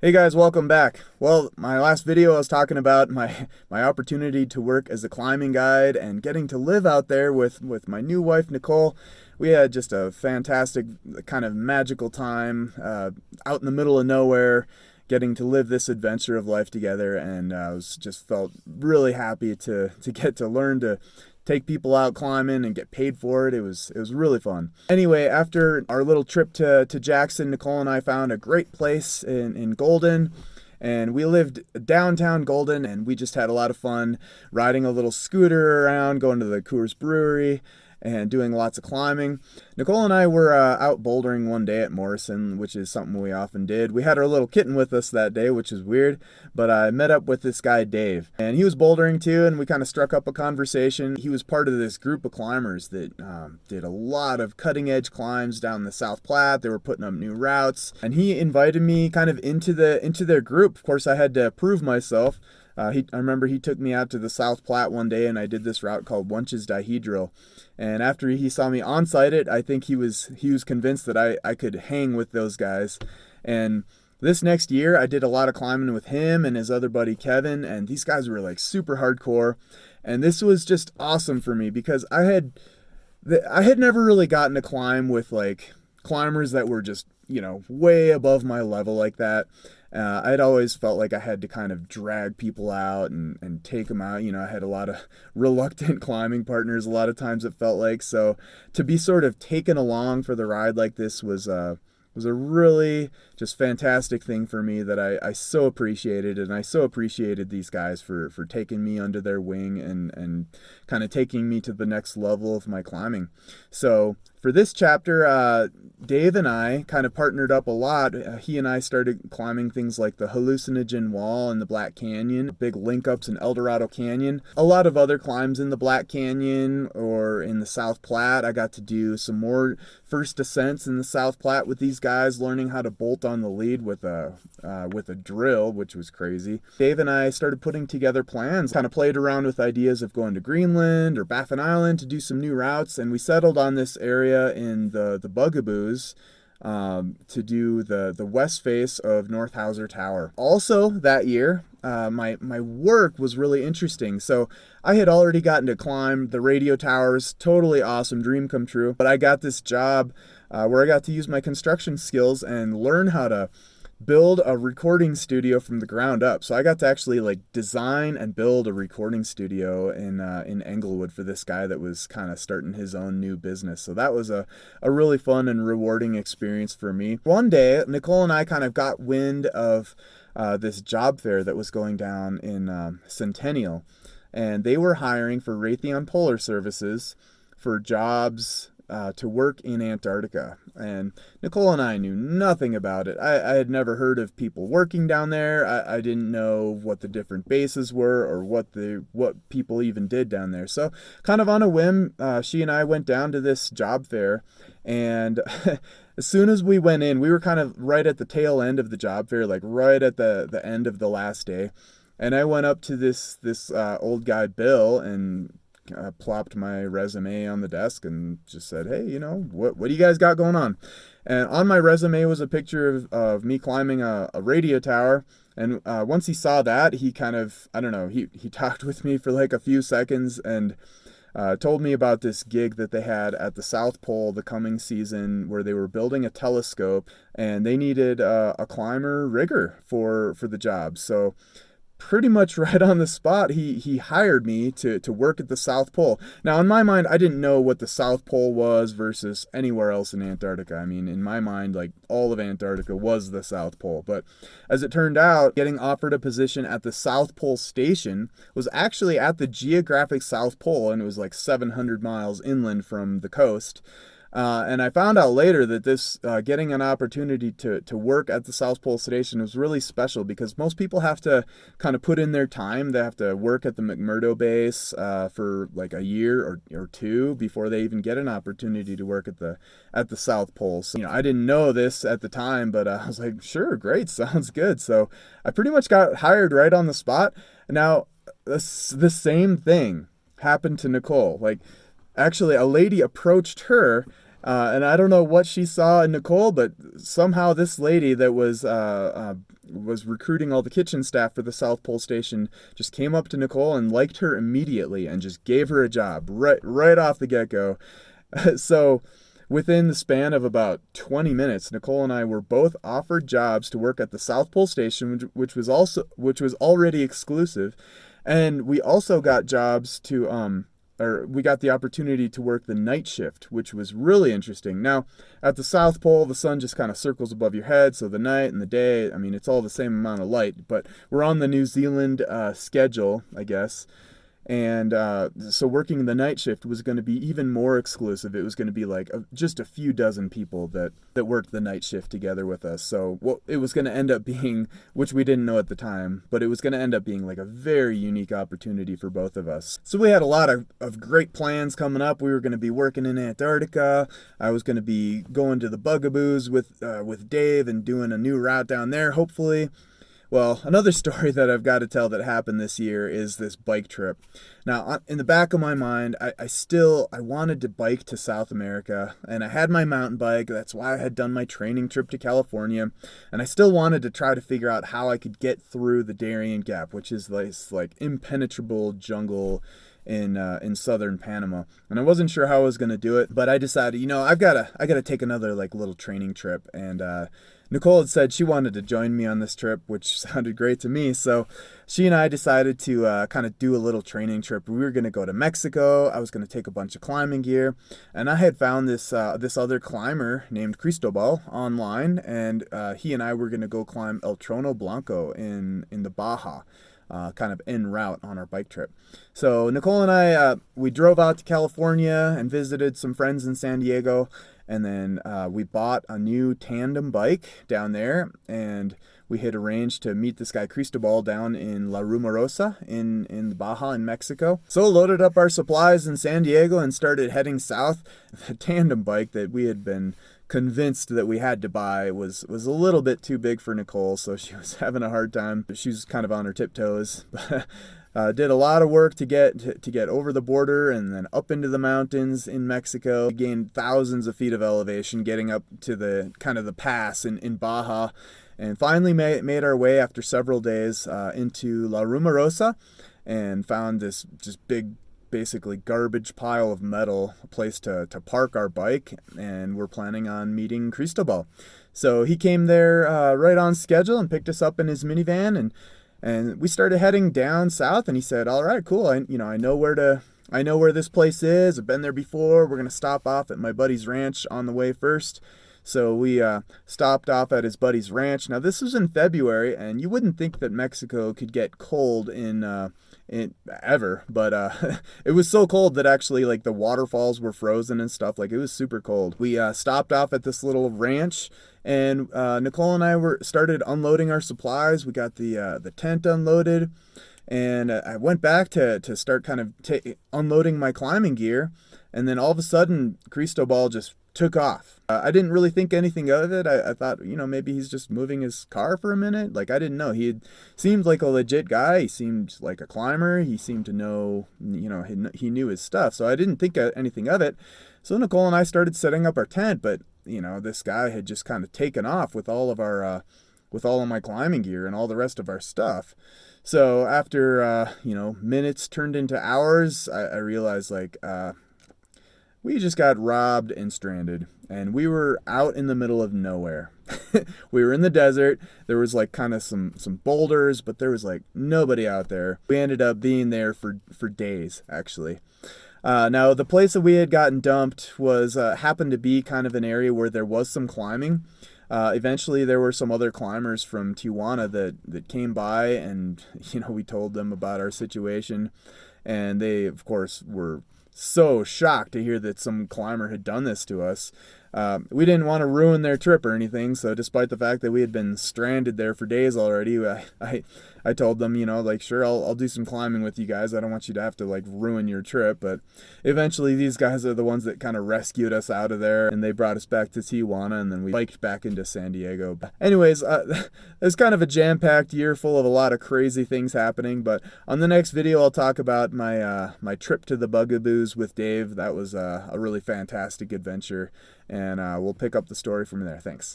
Hey guys, welcome back. Well, my last video I was talking about my opportunity to work as a climbing guide and getting to live out there with my new wife Nicole. We had just a fantastic kind of magical time out in the middle of nowhere, getting to live this adventure of life together, and I was just felt really happy to get to learn to take people out climbing and get paid for it. It was really fun. Anyway, after our little trip to Jackson, Nicole and I found a great place in Golden. And we lived downtown Golden, and we just had a lot of fun riding a little scooter around, going to the Coors Brewery, and doing lots of climbing. Nicole and I were out bouldering one day at Morrison, which is something we often did. We had our little kitten with us that day, which is weird, but I met up with this guy, Dave, and he was bouldering too, and we kind of struck up a conversation. He was part of this group of climbers that did a lot of cutting-edge climbs down the South Platte. They were putting up new routes, and he invited me kind of into their group. Of course, I had to prove myself. I remember he took me out to the South Platte one day, and I did this route called Wunsch's Dihedral. And after he saw me on site it, I think he was convinced that I could hang with those guys. And this next year, I did a lot of climbing with him and his other buddy Kevin, and these guys were like super hardcore. And this was just awesome for me because I had never really gotten to climb with like climbers that were just, way above my level like that. I'd always felt like I had to kind of drag people out and take them out. I had a lot of reluctant climbing partners a lot of times, it felt like. So to be sort of taken along for the ride like this was a really just fantastic thing for me that I so appreciated. And I so appreciated these guys for taking me under their wing and kind of taking me to the next level of my climbing. So for this chapter, Dave and I kind of partnered up a lot. He and I started climbing things like the Hallucinogen Wall in the Black Canyon, big link ups in Eldorado Canyon, a lot of other climbs in the Black Canyon or in the South Platte. I got to do some more first ascents in the South Platte with these guys, learning how to bolt on the lead with a drill, which was crazy. Dave and I started putting together plans, kind of played around with ideas of going to Greenland or Baffin Island to do some new routes, and we settled on this area in the Bugaboos to do the west face of North Howser Tower. Also that year, my work was really interesting. So I had already gotten to climb the radio towers, totally awesome, dream come true. But I got this job where I got to use my construction skills and learn how to build a recording studio from the ground up. So I got to actually like design and build a recording studio in Englewood for this guy that was kind of starting his own new business. So that was a really fun and rewarding experience for me. One day, Nicole and I kind of got wind of this job fair that was going down in Centennial, and they were hiring for Raytheon Polar Services for jobs to work in Antarctica. And Nicole and I knew nothing about it. I had never heard of people working down there. I didn't know what the different bases were or what people even did down there. So kind of on a whim, she and I went down to this job fair, and as soon as we went in, we were kind of right at the tail end of the job fair, like right at the end of the last day. And I went up to this old guy, Bill, and plopped my resume on the desk and just said, hey, what do you guys got going on? And on my resume was a picture of me climbing a radio tower. And once he saw that, he kind of, I don't know, he talked with me for like a few seconds and told me about this gig that they had at the South Pole the coming season where they were building a telescope and they needed a climber rigger for the job. So pretty much right on the spot, he hired me to work at the South Pole. Now, in my mind, I didn't know what the South Pole was versus anywhere else in Antarctica. I mean, in my mind, like all of Antarctica was the South Pole. But as it turned out, getting offered a position at the South Pole Station was actually at the geographic South Pole, and it was like 700 miles inland from the coast. And I found out later that this getting an opportunity to work at the South Pole Station was really special because most people have to kind of put in their time. They have to work at the McMurdo base for like a year or two before they even get an opportunity to work at the South Pole. So, I didn't know this at the time, but I was like, sure, great, sounds good. So I pretty much got hired right on the spot. Now, the same thing happened to Nicole. Like, actually, a lady approached her. And I don't know what she saw in Nicole, but somehow this lady that was was recruiting all the kitchen staff for the South Pole Station, just came up to Nicole and liked her immediately and just gave her a job right off the get-go. So within the span of about 20 minutes, Nicole and I were both offered jobs to work at the South Pole Station, which was already exclusive, and we also got jobs to we got the opportunity to work the night shift, which was really interesting. Now, at the South Pole, the sun just kind of circles above your head, so the night and the day, I mean, it's all the same amount of light, but we're on the New Zealand schedule, I guess. And so working the night shift was going to be even more exclusive. It was going to be like just a few dozen people that worked the night shift together with us. So what it was going to end up being, which we didn't know at the time, but it was going to end up being like a very unique opportunity for both of us. So we had a lot of great plans coming up. We were going to be working in Antarctica. I was going to be going to the Bugaboos with Dave and doing a new route down there, hopefully. Well, another story that I've got to tell that happened this year is this bike trip. Now, in the back of my mind, I wanted to bike to South America, and I had my mountain bike. That's why I had done my training trip to California, and I still wanted to try to figure out how I could get through the Darien Gap, which is this like impenetrable jungle in southern Panama. And I wasn't sure how I was going to do it, but I decided, I got to take another like little training trip, and Nicole had said she wanted to join me on this trip, which sounded great to me. So she and I decided to kind of do a little training trip. We were going to go to Mexico. I was going to take a bunch of climbing gear. And I had found this other climber named Cristobal online. And he and I were going to go climb El Trono Blanco in the Baja. Kind of en route on our bike trip. So Nicole and I, we drove out to California and visited some friends in San Diego. And then we bought a new tandem bike down there, and we had arranged to meet this guy Cristobal down in La Rumorosa in the Baja in Mexico. So loaded up our supplies in San Diego and started heading south. The tandem bike that we had been convinced that we had to buy was a little bit too big for Nicole, so she was having a hard time. She was kind of on her tiptoes. Did a lot of work to get over the border and then up into the mountains in Mexico. Gained thousands of feet of elevation, getting up to the kind of the pass in Baja, and finally made our way after several days into La Rumorosa, and found this just big, basically garbage pile of metal, a place to park our bike, and we're planning on meeting Cristobal. So he came there right on schedule and picked us up in his minivan, and we started heading down south, and he said, "All right, cool. I know where this place is. I've been there before. We're going to stop off at my buddy's ranch on the way first." So we stopped off at his buddy's ranch. Now, this was in February, and you wouldn't think that Mexico could get cold in ever, but it was so cold that actually like the waterfalls were frozen and stuff. Like, it was super cold. We stopped off at this little ranch, and Nicole and I started unloading our supplies. We got the tent unloaded, and I went back to start kind of unloading my climbing gear, and then all of a sudden Cristobal just took off. I didn't really think anything of it. I thought, maybe he's just moving his car for a minute. Like, I didn't know. He seemed like a legit guy. He seemed like a climber. He seemed to know, he knew his stuff. So I didn't think anything of it. So Nicole and I started setting up our tent, but, this guy had just kind of taken off with all of my climbing gear and all the rest of our stuff. So after, minutes turned into hours, I realized, like, we just got robbed and stranded, and we were out in the middle of nowhere. We were in the desert. There was like kind of some boulders, but there was like nobody out there. We ended up being there for days, actually. Now, the place that we had gotten dumped was happened to be kind of an area where there was some climbing. Eventually, there were some other climbers from Tijuana that came by, and we told them about our situation, and they, of course, were so shocked to hear that some climber had done this to us. We didn't want to ruin their trip or anything, so despite the fact that we had been stranded there for days already, I told them, like, sure, I'll do some climbing with you guys. I don't want you to have to like ruin your trip. But eventually these guys are the ones that kind of rescued us out of there, and they brought us back to Tijuana, and then we biked back into San Diego. Anyways, it's kind of a jam-packed year full of a lot of crazy things happening, but on the next video I'll talk about my trip to the Bugaboos with Dave. That was a really fantastic adventure, and we'll pick up the story from there. Thanks.